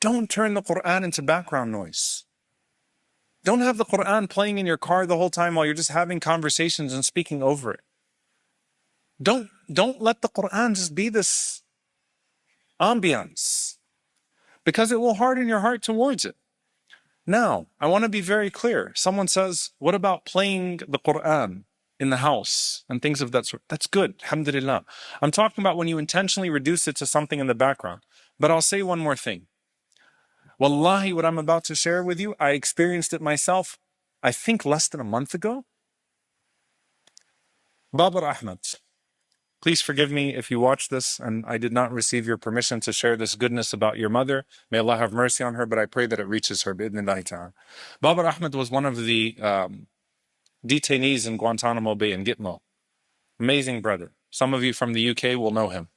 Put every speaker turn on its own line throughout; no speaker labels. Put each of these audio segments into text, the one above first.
Don't turn the Qur'an into background noise. Don't have the Qur'an playing in your car the whole time while you're just having conversations and speaking over it. Don't let the Qur'an just be this ambience, because it will harden your heart towards it. Now, I want to be very clear. Someone says, what about playing the Qur'an in the house and things of that sort? That's good, alhamdulillah. I'm talking about when you intentionally reduce it to something in the background. But I'll say one more thing. Wallahi, what I'm about to share with you, I experienced it myself, I think less than a month ago. Babar Ahmed, please forgive me if you watch this and I did not receive your permission to share this goodness about your mother. May Allah have mercy on her, but I pray that it reaches her. Bi'idhnillahi ta'ala. Babar Ahmed was one of the detainees in Guantanamo Bay in Gitmo. Amazing brother. Some of you from the UK will know him.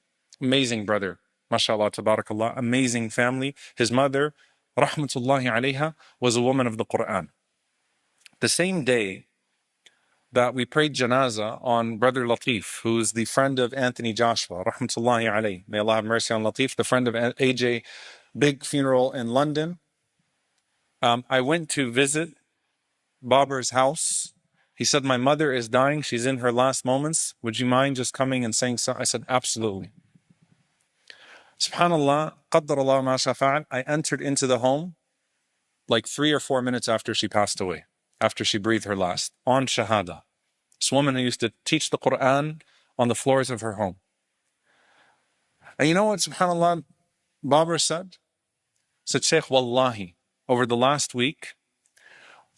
Amazing brother. MashaAllah, tabarakallah. Amazing family. His mother, rahmatullahi alayha, was a woman of the Qur'an. The same day that we prayed janazah on Brother Latif, who's the friend of Anthony Joshua, rahmatullahi alayhi. May Allah have mercy on Latif, the friend of AJ, big funeral in London. I went to visit Babar's house. He said, my mother is dying. She's in her last moments. Would you mind just coming and saying so? I said, absolutely. SubhanAllah, qaddar Allah ma sha fa'al. I entered into the home like 3 or 4 minutes after she passed away, after she breathed her last, on Shahada. This woman who used to teach the Qur'an on the floors of her home. And you know what, SubhanAllah, Babar said? Said, Shaykh, wallahi, over the last week,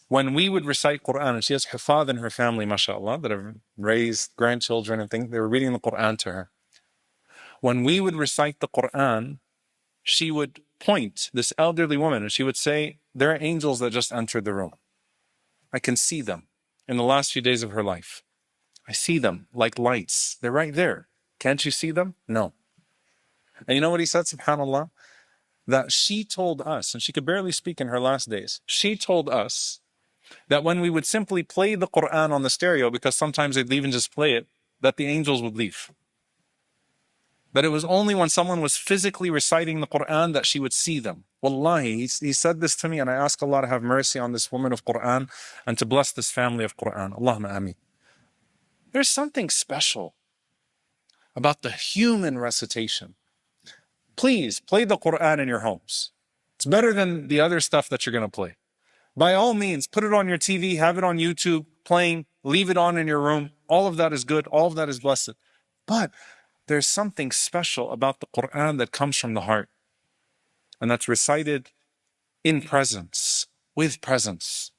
when we would recite Qur'an, and she has hifad in her family, mashallah, that have raised grandchildren and things, they were reading the Qur'an to her. When we would recite the Qur'an, she would point, this elderly woman, and she would say, there are angels that just entered the room. I can see them in the last few days of her life. I see them like lights. They're right there. Can't you see them? No. And you know what he said, subhanAllah? That she told us, and she could barely speak in her last days, she told us that when we would simply play the Qur'an on the stereo, because sometimes they'd even just play it, that the angels would leave. That it was only when someone was physically reciting the Qur'an that she would see them. Wallahi, he said this to me, and I ask Allah to have mercy on this woman of Qur'an and to bless this family of Qur'an. Allahumma ameen. There's something special about the human recitation. Please play the Qur'an in your homes. It's better than the other stuff that you're going to play. By all means, put it on your TV, have it on YouTube, playing, leave it on in your room. All of that is good. All of that is blessed. But there's something special about the Qur'an that comes from the heart, and that's recited in presence, with presence.